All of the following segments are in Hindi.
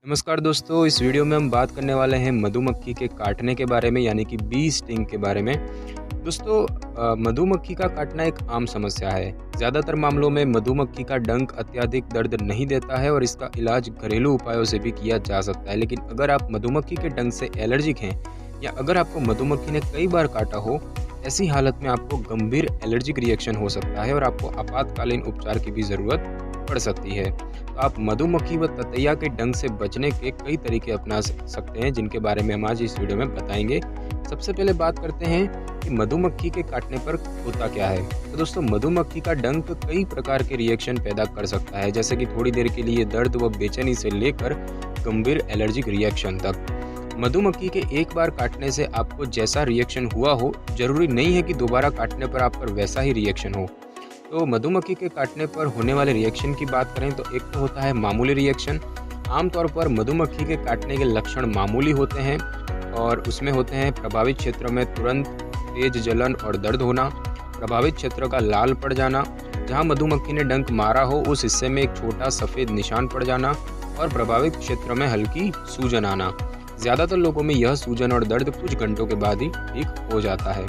नमस्कार दोस्तों, इस वीडियो में हम बात करने वाले हैं मधुमक्खी के काटने के बारे में यानी कि बी स्टिंग के बारे में। दोस्तों मधुमक्खी का काटना एक आम समस्या है। ज़्यादातर मामलों में मधुमक्खी का डंक अत्यधिक दर्द नहीं देता है और इसका इलाज घरेलू उपायों से भी किया जा सकता है। लेकिन अगर आप मधुमक्खी के डंक से एलर्जिक हैं या अगर आपको मधुमक्खी ने कई बार काटा हो, ऐसी हालत में आपको गंभीर एलर्जिक रिएक्शन हो सकता है और आपको आपातकालीन उपचार की भी ज़रूरत पड़ सकती है। तो आप मधुमक्खी व ततैया के डंक से बचने के कई तरीके अपना सकते हैं, जिनके बारे में हम आज इस वीडियो में बताएंगे। सबसे पहले बात करते हैं कि मधुमक्खी के काटने पर होता क्या है। तो दोस्तों मधुमक्खी का डंक कई प्रकार के रिएक्शन पैदा कर सकता है, जैसे कि थोड़ी देर के लिए दर्द व बेचैनी से लेकर गंभीर एलर्जिक रिएक्शन तक। मधुमक्खी के एक बार काटने से आपको जैसा रिएक्शन हुआ हो, जरूरी नहीं है कि दोबारा काटने पर आप पर वैसा ही रिएक्शन हो। तो मधुमक्खी के काटने पर होने वाले रिएक्शन की बात करें तो एक तो होता है मामूली रिएक्शन। आमतौर पर मधुमक्खी के काटने के लक्षण मामूली होते हैं और उसमें होते हैं प्रभावित क्षेत्र में तुरंत तेज जलन और दर्द होना, प्रभावित क्षेत्र का लाल पड़ जाना, जहां मधुमक्खी ने डंक मारा हो उस हिस्से में एक छोटा सफ़ेद निशान पड़ जाना और प्रभावित क्षेत्र में हल्की सूजन आना। ज़्यादातर लोगों में यह सूजन और दर्द कुछ घंटों के बाद ही ठीक हो जाता है।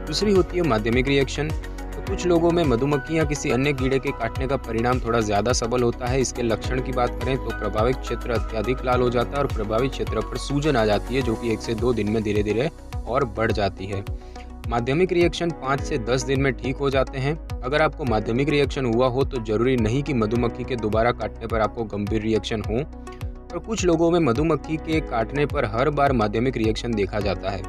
दूसरी होती है माध्यमिक रिएक्शन। तो कुछ लोगों में मधुमक्खी या किसी अन्य कीड़े के काटने का परिणाम थोड़ा ज़्यादा सबल होता है। इसके लक्षण की बात करें तो प्रभावित क्षेत्र अत्यधिक लाल हो जाता है और प्रभावित क्षेत्र पर सूजन आ जाती है, जो कि 1 से 2 दिन में धीरे धीरे और बढ़ जाती है। माध्यमिक रिएक्शन 5 से 10 दिन में ठीक हो जाते हैं। अगर आपको माध्यमिक रिएक्शन हुआ हो तो जरूरी नहीं कि मधुमक्खी के दोबारा काटने पर आपको गंभीर रिएक्शन हो, और कुछ लोगों में मधुमक्खी के काटने पर हर बार माध्यमिक रिएक्शन देखा जाता है।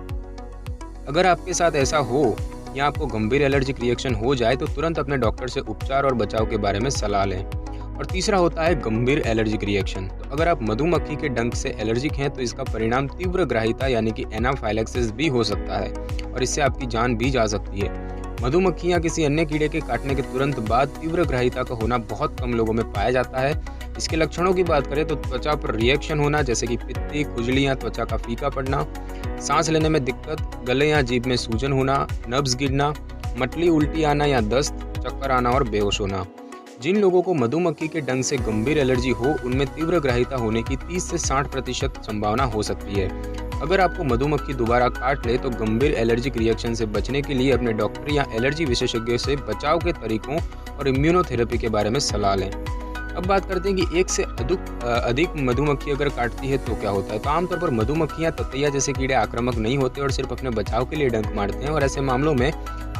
अगर आपके साथ ऐसा हो या आपको गंभीर एलर्जिक रिएक्शन हो जाए तो तुरंत अपने डॉक्टर से उपचार और बचाव के बारे में सलाह लें। और तीसरा होता है गंभीर एलर्जिक रिएक्शन। तो अगर आप मधुमक्खी के डंक से एलर्जिक हैं तो इसका परिणाम तीव्र ग्राहिता यानी कि एनाफाइलैक्सिस भी हो सकता है और इससे आपकी जान भी जा सकती है। मधुमक्खी या किसी अन्य कीड़े के काटने के तुरंत बाद तीव्र ग्राहिता का होना बहुत कम लोगों में पाया जाता है। इसके लक्षणों की बात करें तो त्वचा पर रिएक्शन होना, जैसे कि पित्ती, खुजली या त्वचा का फीका पड़ना, सांस लेने में दिक्कत, गले या जीभ में सूजन होना, नब्ज गिरना, मतली, उल्टी आना या दस्त, चक्कर आना और बेहोश होना। जिन लोगों को मधुमक्खी के डंक से गंभीर एलर्जी हो उनमें तीव्र ग्राहिता होने की 30 से 60% संभावना हो सकती है। अगर आपको मधुमक्खी दोबारा काट ले तो गंभीर एलर्जिक रिएक्शन से बचने के लिए अपने डॉक्टर या एलर्जी विशेषज्ञ से बचाव के तरीकों और इम्यूनोथेरेपी के बारे में सलाह लें। अब बात करते हैं कि एक से अधिक मधुमक्खी अगर काटती है तो क्या होता है। तो आमतौर पर मधुमक्खियां ततैया जैसे कीड़े आक्रामक नहीं होते और सिर्फ अपने बचाव के लिए डंक मारते हैं, और ऐसे मामलों में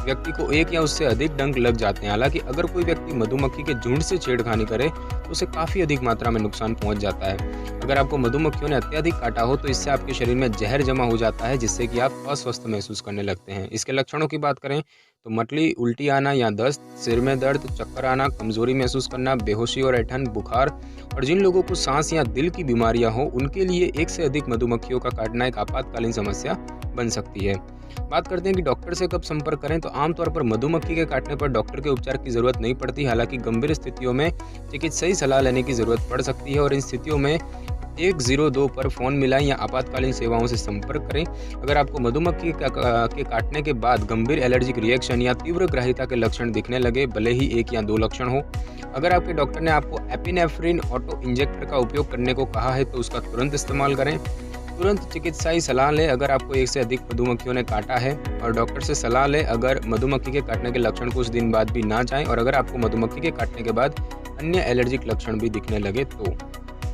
व्यक्ति को एक या उससे अधिक डंक लग जाते हैं। हालांकि अगर कोई व्यक्ति मधुमक्खी के झुंड से छेड़खानी करे तो उसे काफ़ी अधिक मात्रा में नुकसान पहुंच जाता है। अगर आपको मधुमक्खियों ने अत्यधिक काटा हो तो इससे आपके शरीर में जहर जमा हो जाता है, जिससे कि आप अस्वस्थ महसूस करने लगते हैं। इसके लक्षणों की बात करें तो मतली, उल्टी आना या दस्त, सिर में दर्द, चक्कर आना, कमजोरी महसूस करना, बेहोशी और ऐंठन, बुखार। और जिन लोगों को सांस या दिल की बीमारियां हो उनके लिए एक से अधिक मधुमक्खियों का काटना एक आपातकालीन समस्या बन सकती है। बात करते हैं कि डॉक्टर से कब संपर्क करें। तो आमतौर पर मधुमक्खी के काटने पर डॉक्टर के उपचार की जरूरत नहीं पड़ती। हालांकि गंभीर स्थितियों में चिकित्सकीय सलाह लेने की जरूरत पड़ सकती है और इन स्थितियों में 102 पर फोन मिलाएं या आपातकालीन सेवाओं से संपर्क करें। अगर आपको मधुमक्खी के काटने के बाद गंभीर एलर्जिक रिएक्शन या तीव्र ग्राहिता के लक्षण दिखने लगे, भले ही 1 या 2 लक्षण हो, अगर आपके डॉक्टर ने आपको एपिनेफ्रिन ऑटो इंजेक्टर का उपयोग करने को कहा है तो उसका तुरंत इस्तेमाल करें। तुरंत चिकित्साई सलाह लें अगर आपको 1 से अधिक मधुमक्खियों ने काटा है, और डॉक्टर से सलाह लें अगर मधुमक्खी के काटने के लक्षण कुछ दिन बाद भी ना जाएं और अगर आपको मधुमक्खी के काटने के बाद अन्य एलर्जिक लक्षण भी दिखने लगे तो।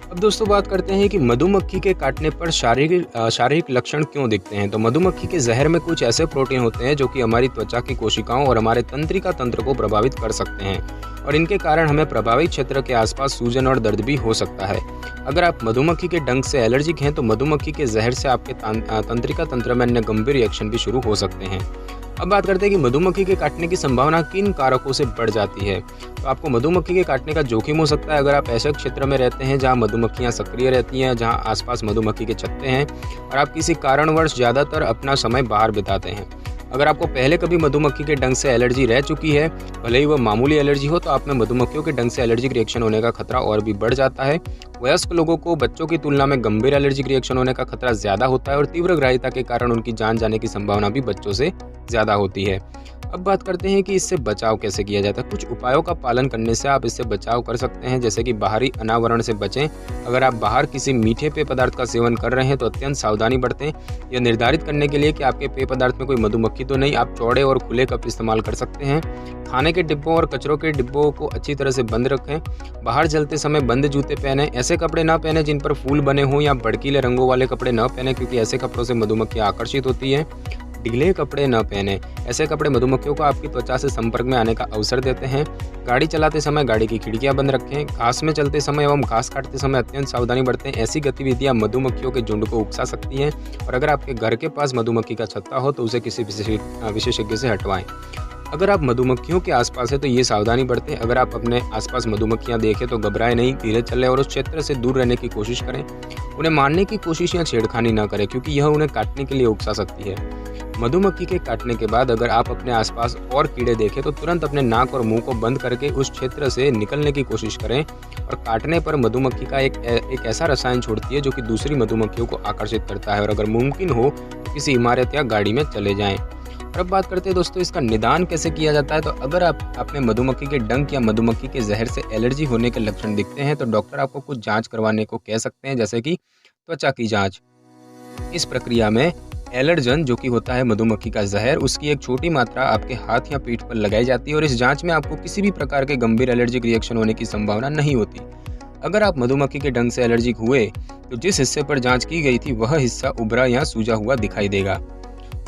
अब दोस्तों बात करते हैं कि मधुमक्खी के काटने पर शारीरिक लक्षण क्यों दिखते हैं। तो मधुमक्खी के जहर में कुछ ऐसे प्रोटीन होते हैं जो कि हमारी त्वचा की कोशिकाओं और हमारे तंत्रिका तंत्र को प्रभावित कर सकते हैं, और इनके कारण हमें प्रभावित क्षेत्र के आसपास सूजन और दर्द भी हो सकता है। अगर आप मधुमक्खी के डंक से एलर्जिक हैं तो मधुमक्खी के जहर से आपके तंत्रिका तंत्र में अन्य गंभीर रिएक्शन भी शुरू हो सकते हैं। अब बात करते हैं कि मधुमक्खी के काटने की संभावना किन कारकों से बढ़ जाती है। तो आपको मधुमक्खी के काटने का जोखिम हो सकता है अगर आप ऐसे क्षेत्र में रहते हैं जहां मधुमक्खियां सक्रिय रहती हैं, जहां आसपास मधुमक्खी के छत्ते हैं और आप किसी कारणवश ज़्यादातर अपना समय बाहर बिताते हैं। अगर आपको पहले कभी मधुमक्खी के डंक से एलर्जी रह चुकी है, भले ही वह मामूली एलर्जी हो, तो आप में मधुमक्खियों के डंक से एलर्जिक रिएक्शन होने का खतरा और भी बढ़ जाता है। वयस्क लोगों को बच्चों की तुलना में गंभीर एलर्जिक रिएक्शन होने का खतरा ज़्यादा होता है और तीव्र ग्राहिता के कारण उनकी जान जाने की संभावना भी बच्चों से ज़्यादा होती है। अब बात करते हैं कि इससे बचाव कैसे किया जाता है। कुछ उपायों का पालन करने से आप इससे बचाव कर सकते हैं, जैसे कि बाहरी अनावरण से बचें। अगर आप बाहर किसी मीठे पेय पदार्थ का सेवन कर रहे हैं तो अत्यंत सावधानी बरतें। यह निर्धारित करने के लिए कि आपके पेय पदार्थ में कोई मधुमक्खी तो नहीं, आप चौड़े और खुले कप इस्तेमाल कर सकते हैं। खाने के डिब्बों और कचरों के डिब्बों को अच्छी तरह से बंद रखें। बाहर चलते समय बंद जूते पहनें। ऐसे कपड़े ना पहनें जिन पर फूल बने हों, या भड़कीले रंगों वाले कपड़े न पहनें, क्योंकि ऐसे कपड़ों से मधुमक्खियां आकर्षित होती हैं। ढीले कपड़े न पहनें। ऐसे कपड़े मधुमक्खियों को आपकी त्वचा से संपर्क में आने का अवसर देते हैं। गाड़ी चलाते समय गाड़ी की खिड़कियां बंद रखें। घास में चलते समय एवं घास काटते समय अत्यंत सावधानी बरतें। ऐसी गतिविधियां मधुमक्खियों के झुंड को उकसा सकती हैं, और अगर आपके घर के पास मधुमक्खी का छत्ता हो तो उसे किसी विशेषज्ञ से हटवाएं। अगर आप मधुमक्खियों के आसपास है तो ये सावधानी बरतें। अगर आप अपने आसपास मधुमक्खियां देखें तो घबराएं नहीं, धीरे चलें और उस क्षेत्र से दूर रहने की कोशिश करें। उन्हें मारने की कोशिश या छेड़खानी न करें, क्योंकि यह उन्हें काटने के लिए उकसा सकती है। मधुमक्खी के काटने के बाद अगर आप अपने आसपास और कीड़े देखें तो तुरंत अपने नाक और मुंह को बंद करके उस क्षेत्र से निकलने की कोशिश करें। और काटने पर मधुमक्खी का एक ऐसा रसायन छोड़ती है जो कि दूसरी मधुमक्खियों को आकर्षित करता है। और अगर मुमकिन हो तो किसी इमारत या गाड़ी में चले जाएं। और अब बात करते हैं दोस्तों इसका निदान कैसे किया जाता है। तो अगर आप में मधुमक्खी के डंक या मधुमक्खी के जहर से एलर्जी होने के लक्षण दिखते हैं तो डॉक्टर आपको कुछ जांच करवाने को कह सकते हैं, जैसे कि त्वचा की जांच। इस प्रक्रिया में एलर्जन, जो कि होता है मधुमक्खी का जहर, उसकी एक छोटी मात्रा आपके हाथ या पीठ पर लगाई जाती है, और इस जांच में आपको किसी भी प्रकार के गंभीर एलर्जिक रिएक्शन होने की संभावना नहीं होती। अगर आप मधुमक्खी के डंक से एलर्जिक हुए तो जिस हिस्से पर जांच की गई थी वह हिस्सा उभरा या सूजा हुआ दिखाई देगा।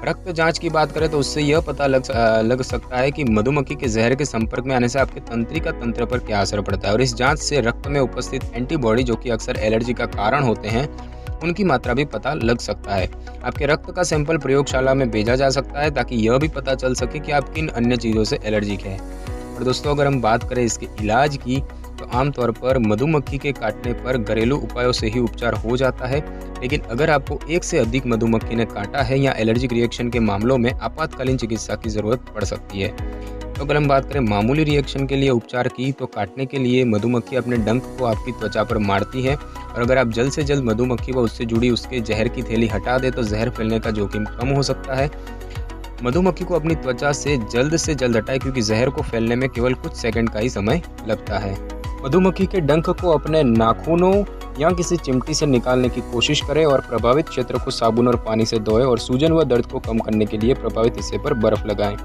रक्त जांच की बात करें तो उससे यह पता लग सकता है कि मधुमक्खी के जहर के संपर्क में आने से आपके तंत्रिका तंत्र पर क्या असर पड़ता है। और इस जांच से रक्त में उपस्थित एंटीबॉडी, जो कि अक्सर एलर्जी का कारण होते हैं, उनकी मात्रा भी पता लग सकता है। आपके रक्त का सैंपल प्रयोगशाला में भेजा जा सकता है ताकि यह भी पता चल सके कि आप किन अन्य चीज़ों से एलर्जिक हैं। और दोस्तों अगर हम बात करें इसके इलाज की तो आमतौर पर मधुमक्खी के काटने पर घरेलू उपायों से ही उपचार हो जाता है, लेकिन अगर आपको एक से अधिक मधुमक्खी ने काटा है या एलर्जिक रिएक्शन के मामलों में आपातकालीन चिकित्सा की जरूरत पड़ सकती है। तो अगर हम बात करें मामूली रिएक्शन के लिए उपचार की, तो काटने के लिए मधुमक्खी अपने डंक को आपकी त्वचा पर मारती है, और अगर आप जल्द से जल्द मधुमक्खी व उससे जुड़ी उसके जहर की थैली हटा दे तो जहर फैलने का जोखिम कम हो सकता है। मधुमक्खी को अपनी त्वचा से जल्द हटाएं, क्योंकि जहर को फैलने में केवल कुछ सेकंड का ही समय लगता है। मधुमक्खी के डंक को अपने नाखूनों या किसी चिमटी से निकालने की कोशिश करें और प्रभावित क्षेत्र को साबुन और पानी से धोएं, और सूजन व दर्द को कम करने के लिए प्रभावित हिस्से पर बर्फ लगाएं।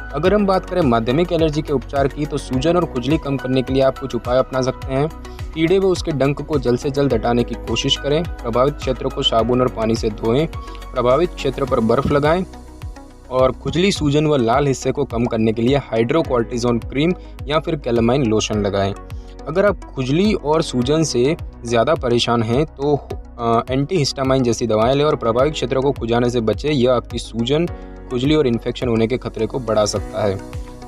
अगर हम बात करें माध्यमिक एलर्जी के उपचार की, तो सूजन और खुजली कम करने के लिए आप कुछ उपाय अपना सकते हैं। कीड़े व उसके डंक को जल्द से जल्द हटाने की कोशिश करें। प्रभावित क्षेत्र को साबुन और पानी से धोएं, प्रभावित क्षेत्र पर बर्फ लगाएं, और खुजली, सूजन व लाल हिस्से को कम करने के लिए हाइड्रोकॉर्टिजोन क्रीम या फिर कैलामाइन लोशन लगाएं। अगर आप खुजली और सूजन से ज़्यादा परेशान हैं तो एंटीहिस्टामाइन जैसी दवाएं लें और प्रभावित क्षेत्र को खुजाने से बचें। यह आपकी सूजन, खुजली और इन्फेक्शन होने के खतरे को बढ़ा सकता है।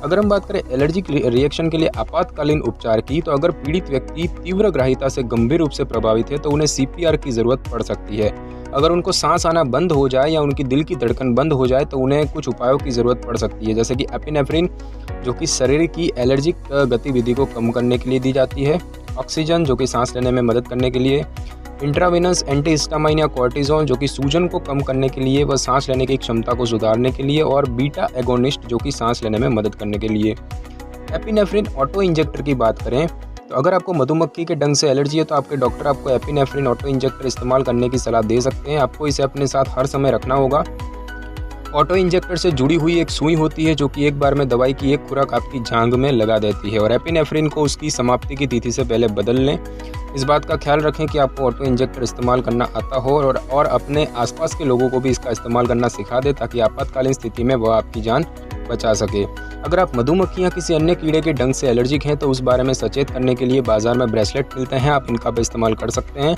अगर हम बात करें एलर्जिक रिएक्शन के लिए आपातकालीन उपचार की, तो अगर पीड़ित व्यक्ति तीव्र ग्राह्यता से गंभीर रूप से प्रभावित है तो उन्हें CPR की ज़रूरत पड़ सकती है। अगर उनको सांस आना बंद हो जाए या उनकी दिल की धड़कन बंद हो जाए तो उन्हें कुछ उपायों की ज़रूरत पड़ सकती है, जैसे कि एपिनेफ्रिन, जो कि शरीर की एलर्जिक गतिविधि को कम करने के लिए दी जाती है, ऑक्सीजन, जो कि सांस लेने में मदद करने के लिए, इंट्रावेनस एंटीहिस्टामाइन या कॉर्टिजोन, जो कि सूजन को कम करने के लिए व सांस लेने की क्षमता को सुधारने के लिए, और बीटा एगोनिस्ट, जो कि सांस लेने में मदद करने के लिए। एपिनेफ्रिन ऑटो इंजेक्टर की बात करें तो अगर आपको मधुमक्खी के डंक से एलर्जी है तो आपके डॉक्टर आपको एपिनेफ्रिन ऑटो इंजेक्टर इस्तेमाल करने की सलाह दे सकते हैं। आपको इसे अपने साथ हर समय रखना होगा। ऑटो इंजेक्टर से जुड़ी हुई एक सुई होती है जो कि एक बार में दवाई की एक खुराक आपकी जांघ में लगा देती है, और एपिनेफ्रिन को उसकी समाप्ति की तिथि से पहले बदल लें। इस बात का ख्याल रखें कि आपको ऑटो इंजेक्टर इस्तेमाल करना आता हो और अपने आसपास के लोगों को भी इसका इस्तेमाल करना सिखा दे, ताकि आपातकालीन स्थिति में वह आपकी जान बचा सके। अगर आप मधुमक्खी या किसी अन्य कीड़े के डंक से एलर्जिक हैं तो उस बारे में सचेत करने के लिए बाजार में ब्रेसलेट मिलते हैं, आप इनका भी इस्तेमाल कर सकते हैं।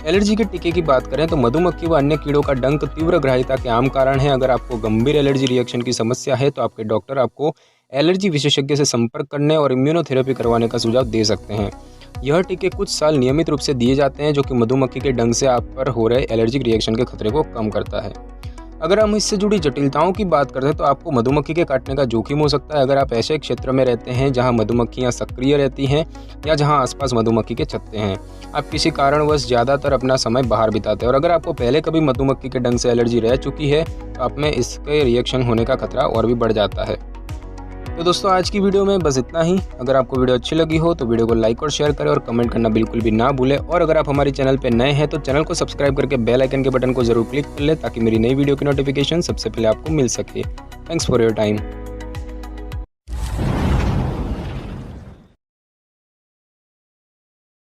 एलर्जी के टीके की बात करें तो मधुमक्खी व अन्य कीड़ों का डंक तीव्र ग्राह्यता के आम कारण है। अगर आपको गंभीर एलर्जी रिएक्शन की समस्या है तो आपके डॉक्टर आपको एलर्जी विशेषज्ञ से संपर्क करने और इम्यूनोथेरेपी करवाने का सुझाव दे सकते हैं। यह टीके कुछ साल नियमित रूप से दिए जाते हैं, जो कि मधुमक्खी के डंक से आप पर हो रहे एलर्जिक रिएक्शन के खतरे को कम करता है। अगर हम इससे जुड़ी जटिलताओं की बात करते हैं तो आपको मधुमक्खी के काटने का जोखिम हो सकता है अगर आप ऐसे क्षेत्र में रहते हैं जहां मधुमक्खियां सक्रिय रहती हैं या जहां आसपास मधुमक्खी के छत्ते हैं। आप किसी कारणवश ज़्यादातर अपना समय बाहर बिताते हैं, और अगर आपको पहले कभी मधुमक्खी के डंक से एलर्जी रह चुकी है तो आप में इसके रिएक्शन होने का खतरा और भी बढ़ जाता है। तो दोस्तों आज की वीडियो में बस इतना ही। अगर आपको वीडियो अच्छी लगी हो तो वीडियो को लाइक और शेयर करें और कमेंट करना बिल्कुल भी ना भूलें। और अगर आप हमारे चैनल पर नए हैं तो चैनल को सब्सक्राइब करके बेल आइकन के बटन को जरूर क्लिक कर लें ताकि मेरी नई वीडियो की नोटिफिकेशन सबसे पहले आपको मिल सके। Thanks for your time.